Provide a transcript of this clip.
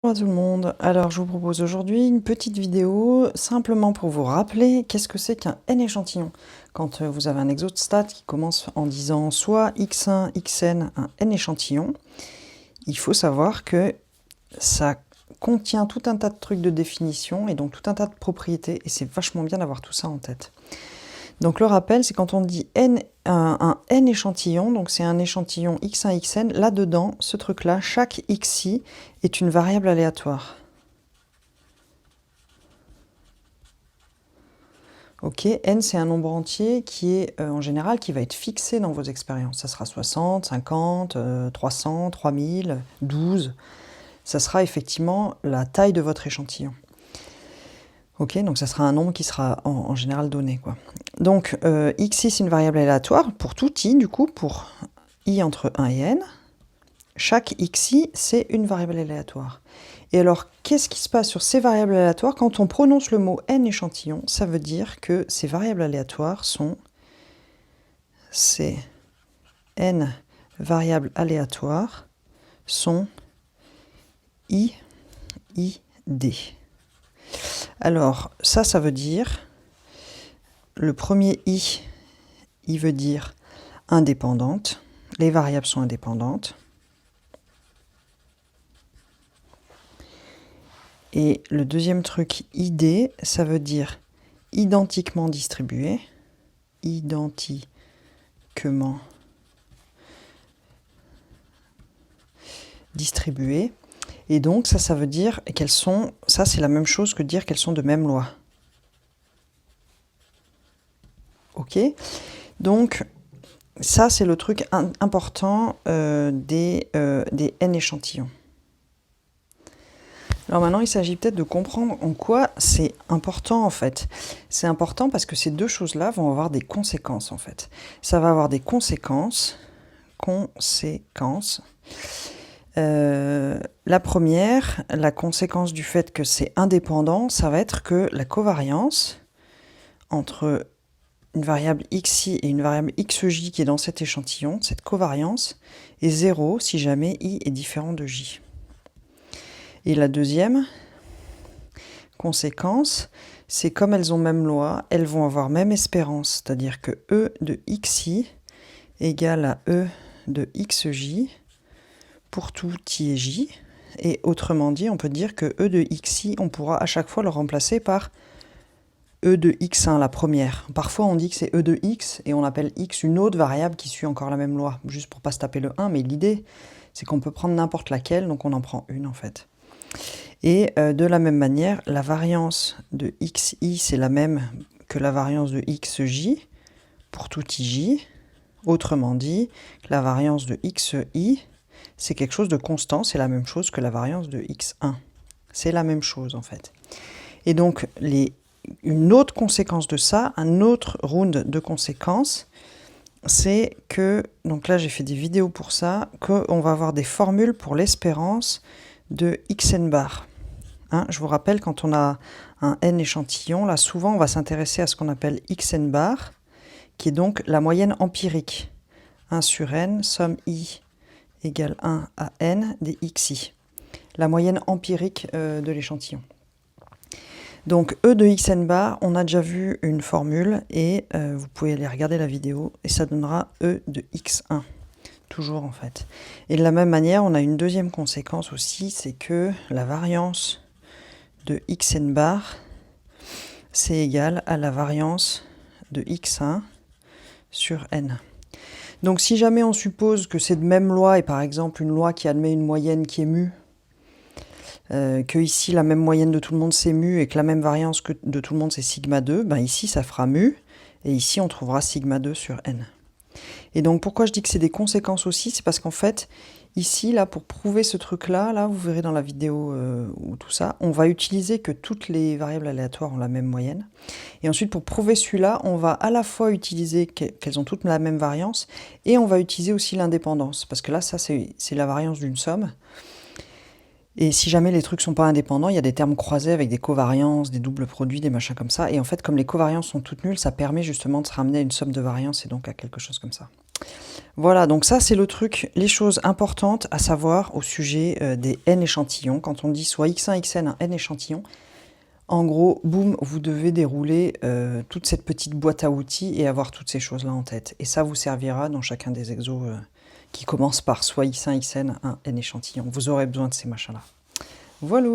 Bonjour à tout le monde, alors je vous propose aujourd'hui une petite vidéo simplement pour vous rappeler qu'est-ce que c'est qu'un n échantillon. Quand vous avez un exostat qui commence en disant soit x1, xn, un n échantillon, il faut savoir que ça contient tout un tas de trucs de définition et donc tout un tas de propriétés et c'est vachement bien d'avoir tout ça en tête. Donc le rappel, c'est quand on dit un n échantillon, donc c'est un échantillon x1, xn, là-dedans, ce truc-là, chaque xi est une variable aléatoire. Ok, n c'est un nombre entier qui est en général qui va être fixé dans vos expériences. Ça sera 60, 50, 300, 3000, 12. Ça sera effectivement la taille de votre échantillon. Ok, donc ça sera un nombre qui sera en général donné, quoi. Donc, xi, c'est une variable aléatoire pour tout i, du coup, pour i entre 1 et n. Chaque xi, c'est une variable aléatoire. Et alors, qu'est-ce qui se passe sur ces variables aléatoires? Quand on prononce le mot n échantillon, ça veut dire que ces variables aléatoires sont ces n variables aléatoires sont i, d. Alors, ça veut dire, le premier i, il veut dire indépendante. Les variables sont indépendantes. Et le deuxième truc, id, ça veut dire identiquement distribué. Identiquement distribué. Et donc, ça veut dire qu'elles sont... Ça, c'est la même chose que dire qu'elles sont de même loi. Ok? Donc, ça, c'est le truc important des n échantillons. Alors maintenant, il s'agit peut-être de comprendre en quoi c'est important, en fait. C'est important parce que ces deux choses-là vont avoir des conséquences, en fait. Ça va avoir des conséquences. La première, la conséquence du fait que c'est indépendant, ça va être que la covariance entre une variable xi et une variable xj qui est dans cet échantillon, cette covariance, est 0 si jamais i est différent de j. Et la deuxième conséquence, c'est comme elles ont même loi, elles vont avoir même espérance, c'est-à-dire que e de xi égale à e de xj pour tout i et j. Et autrement dit, on peut dire que e de xi, on pourra à chaque fois le remplacer par e de x1, la première. Parfois, on dit que c'est e de x et on appelle x une autre variable qui suit encore la même loi, juste pour pas se taper le 1. Mais l'idée, c'est qu'on peut prendre n'importe laquelle, donc on en prend une en fait. Et de la même manière, la variance de xi, c'est la même que la variance de xj pour tout ij. Autrement dit, la variance de xi, c'est quelque chose de constant, c'est la même chose que la variance de x1. C'est la même chose en fait. Et donc, une autre conséquence de ça, un autre round de conséquences, c'est que, donc là j'ai fait des vidéos pour ça, qu'on va avoir des formules pour l'espérance de xn bar. Hein, je vous rappelle, quand on a un n échantillon, là souvent on va s'intéresser à ce qu'on appelle xn bar, qui est donc la moyenne empirique. 1 sur n, somme i égale 1 à n des xi. La moyenne empirique de l'échantillon. Donc e de xn bar, on a déjà vu une formule et vous pouvez aller regarder la vidéo et ça donnera e de x1. Toujours en fait. Et de la même manière, on a une deuxième conséquence aussi, c'est que la variance de xn bar, c'est égal à la variance de x1 sur n. Donc si jamais on suppose que c'est de même loi, et par exemple une loi qui admet une moyenne qui est mu, que ici la même moyenne de tout le monde c'est mu, et que la même variance que de tout le monde c'est sigma 2, ben ici ça fera mu, et ici on trouvera sigma 2 sur n. Et donc pourquoi je dis que c'est des conséquences aussi, c'est parce qu'en fait, ici, là, pour prouver ce truc-là, là, vous verrez dans la vidéo ou tout ça, on va utiliser que toutes les variables aléatoires ont la même moyenne. Et ensuite, pour prouver celui-là, on va à la fois utiliser qu'elles ont toutes la même variance, et on va utiliser aussi l'indépendance. Parce que là, ça, c'est la variance d'une somme. Et si jamais les trucs sont pas indépendants, il y a des termes croisés avec des covariances, des doubles produits, des machins comme ça. Et en fait, comme les covariances sont toutes nulles, ça permet justement de se ramener à une somme de variance et donc à quelque chose comme ça. Voilà, donc ça c'est le truc, les choses importantes à savoir au sujet des n échantillons. Quand on dit soit x1, xn, un n échantillon, en gros, boum, vous devez dérouler toute cette petite boîte à outils et avoir toutes ces choses-là en tête. Et ça vous servira dans chacun des exos qui commencent par soit x1, xn, un n échantillon. Vous aurez besoin de ces machins-là. Voilà.